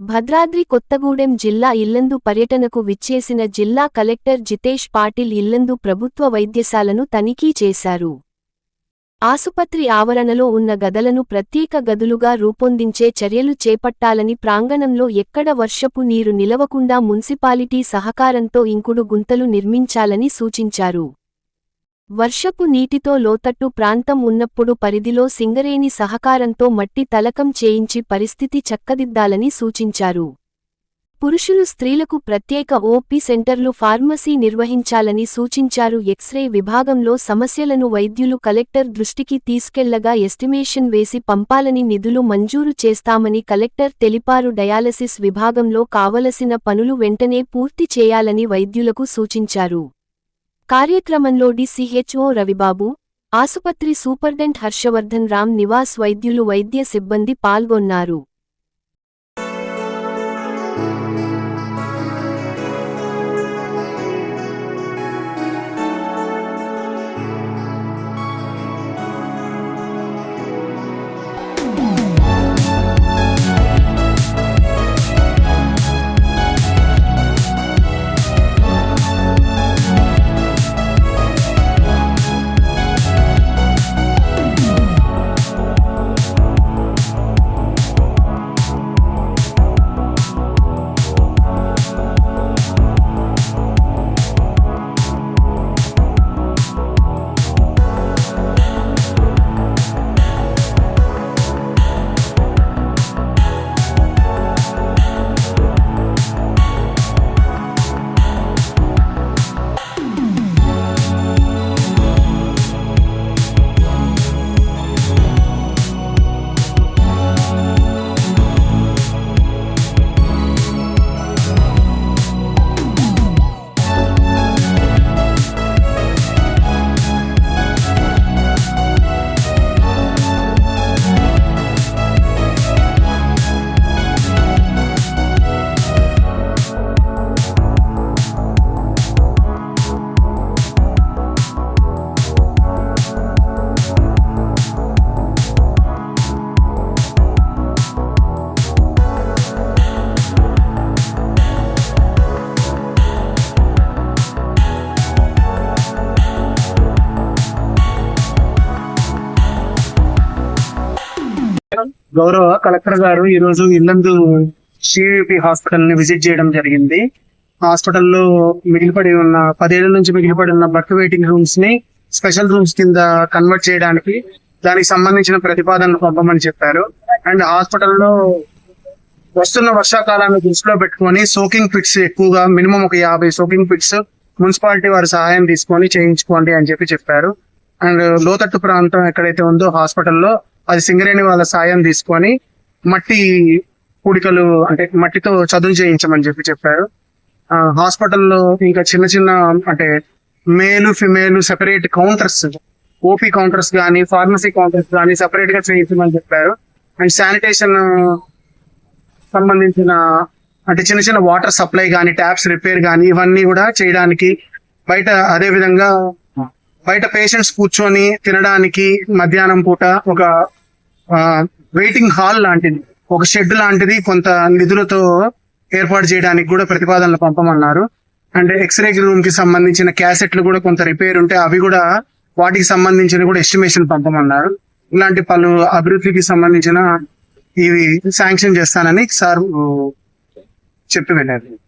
భద్రాద్రి కొత్తగూడెం జిల్లా ఇల్లందు పర్యటనకు విచ్చేసిన జిల్లా కలెక్టర్ జితేష్ పాటిల్ ఇల్లందు ప్రభుత్వ వైద్యశాలను తనిఖీ చేశారు. ఆసుపత్రి ఆవరణలో ఉన్న గదులను ప్రత్యేక గదులుగా రూపొందించే చర్యలు చేపట్టాలని, ప్రాంగణంలో ఎక్కడ వర్షపు నీరు నిలవకుండా మున్సిపాలిటీ సహకారంతో ఇంకుడు గుంతలు నిర్మించాలని సూచించారు. వర్షపు నీటితో లోతట్టు ప్రాంతం ఉన్నప్పుడు పరిధిలో సింగరేణి సహకారంతో మట్టి తలకం చేయించి పరిస్థితి చక్కదిద్దాలని సూచించారు. పురుషులు స్త్రీలకు ప్రత్యేక ఓపీ సెంటర్లు, ఫార్మసీ నిర్వహించాలని సూచించారు. ఎక్స్రే విభాగంలో సమస్యలను వైద్యులు కలెక్టర్ దృష్టికి తీసుకెళ్లగా ఎస్టిమేషన్ వేసి పంపాలని, నిధులు మంజూరు చేస్తామని కలెక్టర్ తెలిపారు. డయాలసిస్ విభాగంలో కావలసిన పనులు వెంటనే పూర్తి చేయాలని వైద్యులకు సూచించారు. కార్యక్రమంలో డిసిహెచ్ఓ రవిబాబు, ఆసుపత్రి సూపర్డెంట్ హర్షవర్ధన్ రామ్ నివాస్, వైద్యులు, వైద్య సిబ్బంది పాల్గొన్నారు. గౌరవ కలెక్టర్ గారు ఈ రోజు ఇల్లందు సివిపి హాస్పిటల్ ని విజిట్ చేయడం జరిగింది. హాస్పిటల్లో మిగిలిపడి ఉన్న 10 ఏళ్ల నుంచి మిగిలిపడి ఉన్న బర్త్ వెయిటింగ్ రూమ్స్ ని స్పెషల్ రూమ్స్ కింద కన్వర్ట్ చేయడానికి దానికి సంబంధించిన ప్రతిపాదనలు పంపమని చెప్పారు. అండ్ హాస్పిటల్లో వస్తున్న వర్షాకాలాన్ని దృష్టిలో పెట్టుకొని సోకింగ్ పిట్స్ ఎక్కువగా మినిమం ఒక 50 సోకింగ్ పిట్స్ మున్సిపాలిటీ వారి సహాయం తీసుకొని చేయించుకోండి అని చెప్పారు. అండ్ లోతట్టు ప్రాంతం ఎక్కడైతే ఉందో హాస్పిటల్లో అది సింగరేణి వాళ్ళ సాయం తీసుకొని మట్టి పూడికలు అంటే మట్టితో చదును చేయించమని చెప్పారు. హాస్పిటల్లో ఇంకా చిన్న చిన్న అంటే మేలు female separate counters, OP counters కానీ ఫార్మసీ కౌంటర్స్ కానీ సెపరేట్ గా చేయించమని చెప్పారు. అండ్ శానిటేషన్ సంబంధించిన అంటే చిన్న చిన్న వాటర్ సప్లై కానీ ట్యాప్స్ రిపేర్ కానీ ఇవన్నీ కూడా చేయడానికి బయట, అదే విధంగా బయట పేషెంట్స్ కూర్చొని తినడానికి మధ్యాహ్నం పూట ఒక వెయిటింగ్ హాల్ లాంటిది, ఒక షెడ్ లాంటిది కొంత నిధులతో ఏర్పాటు చేయడానికి కూడా ప్రతిపాదనలు పంపమన్నారు. అండ్ ఎక్స్రే రూమ్ కి సంబంధించిన క్యాసెట్లు కూడా కొంత రిపేర్ ఉంటే అవి కూడా వాటికి సంబంధించిన కూడా ఎస్టిమేషన్ పంపమన్నారు. ఇలాంటి పలు అభివృద్ధికి సంబంధించిన ఇవి శాంక్షన్ చేస్తానని సార్ చెప్పి వెళ్ళారు.